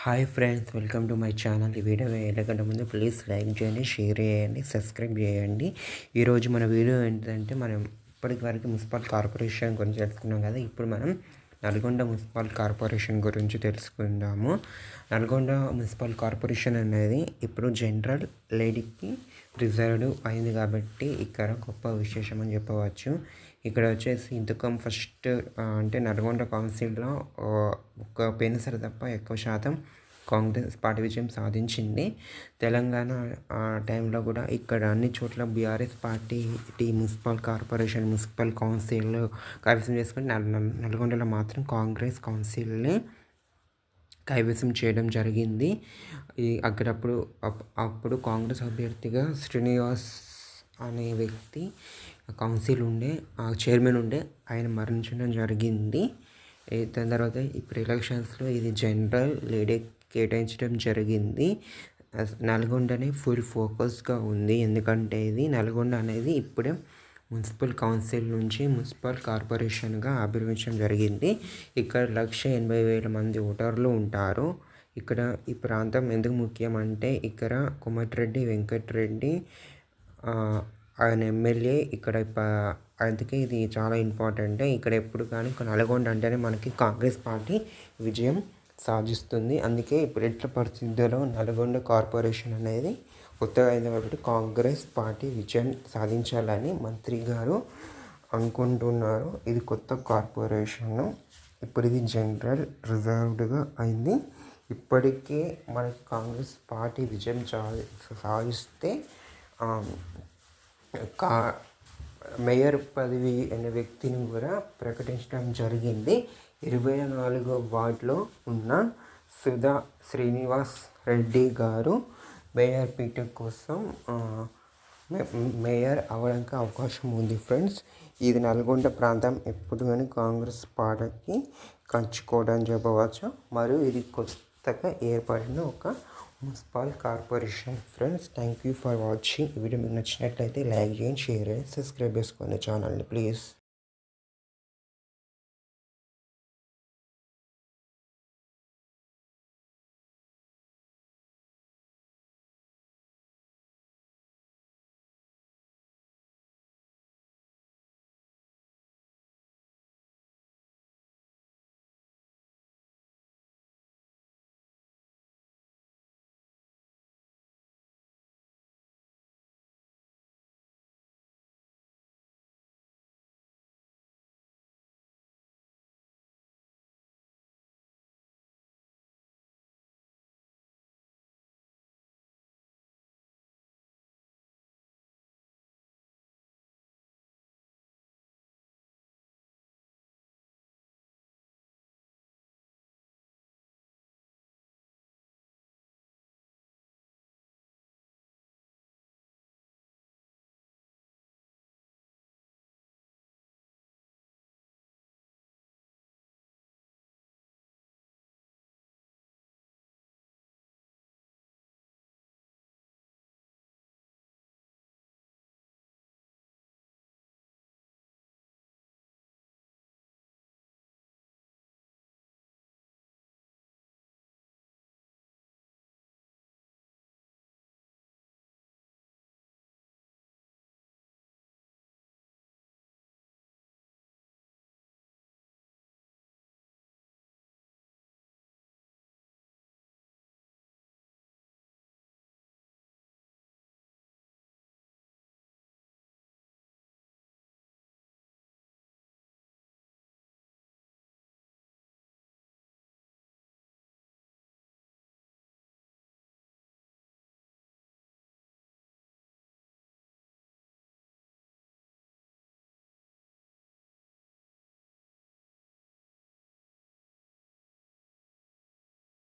Hi friends, welcome to my channel. ఈ video వెళ్ళకంటే ముందు please like చేయండి, షేర్ చేయండి, సబ్స్క్రైబ్ చేయండి. ఈరోజు మన వీడియో ఏంటంటే మనం ఇప్పటికి వరకు మున్సిపల్ కార్పొరేషన్ గురించి తెలుసుకున్నాం కదా. ఇప్పుడు మనం నల్గొండ మున్సిపల్ కార్పొరేషన్ గురించి తెలుసుకుందాము. నల్గొండ మున్సిపల్ కార్పొరేషన్ అనేది ఇప్పుడు జనరల్ లేడీకి రిజర్వ్డ్ అయింది కాబట్టి ఇక్కడ గొప్ప విశేషం అని చెప్పవచ్చు. ఇక్కడ వచ్చేసి ఇంతకం ఫస్ట్ అంటే నల్గొండ కౌన్సిల్లో ఒక పెన్సర్ తప్ప ఎక్కువ శాతం కాంగ్రెస్ పార్టీ విజయం సాధించింది. తెలంగాణ టైంలో కూడా ఇక్కడ అన్ని చోట్ల BRS party municipal corporation municipal council కైవసం చేసుకుని నల్గొండలో మాత్రం కాంగ్రెస్ కౌన్సిల్ని కైవసం చేయడం జరిగింది. అప్పుడు కాంగ్రెస్ అభ్యర్థిగా శ్రీనివాస్ అనే వ్యక్తి కౌన్సిల్ చైర్మన్ ఉండే ఆయన మరణించడం జరిగింది. దాని తర్వాత ఇప్పుడు ఎలక్షన్స్లో ఇది జనరల్ లేడీ కేటాయించడం జరిగింది. నల్గొండనే ఫుల్ ఫోకస్గా ఉంది. ఎందుకంటే ఇది నల్గొండ అనేది ఇప్పుడే మున్సిపల్ కౌన్సిల్ నుంచి మున్సిపల్ కార్పొరేషన్గా ఆవిర్భించడం జరిగింది. ఇక్కడ 1,80,000 మంది ఓటర్లు ఉంటారు. ఇక్కడ ఈ ప్రాంతం ఎందుకు ముఖ్యమంటే ఇక్కడ కోమటిరెడ్డి వెంకటరెడ్డి ఆయన ఎమ్మెల్యే ఇక్కడ. అందుకే ఇది చాలా ఇంపార్టెంట్. ఇక్కడ ఎప్పుడు కానీ నల్గొండ అంటేనే మనకి కాంగ్రెస్ పార్టీ విజయం సాధిస్తుంది. అందుకే ఇప్పుడు ఎట్ల పరిస్థితుల్లో నల్గొండ కార్పొరేషన్ అనేది కొత్తగా అయింది కాబట్టి కాంగ్రెస్ పార్టీ విజయం సాధించాలని మంత్రి గారు అనుకుంటున్నారు. ఇది కొత్త కార్పొరేషన్, ఇప్పుడు ఇది జనరల్ రిజర్వ్డ్గా అయింది. ఇప్పటికే మనకి కాంగ్రెస్ పార్టీ విజయం సాధిస్తే మేయర్ పదవి అనే వ్యక్తిని కూడా ప్రకటించడం జరిగింది. 24వ వార్డులో ఉన్న సుధా శ్రీనివాస్ రెడ్డి గారు మేయర్ పీఠం కోసం మేయర్ అవ్వడానికి అవకాశం ఉంది. ఫ్రెండ్స్, ఇది నల్గొండ ప్రాంతం ఎప్పుడు కానీ కాంగ్రెస్ పార్టీకి కంచుకోవడం చెప్పవచ్చు. మరియు ఇది కొత్తగా ఏర్పడిన ఒక municipal corporation. Friends, thank you for watching. ఈ వీడియో మీకు నచ్చినట్లయితే లైక్ చేయండి, షేర్ చేయండి, సబ్స్క్రైబ్ చేసుకోండి ఛానల్ని ప్లీజ్.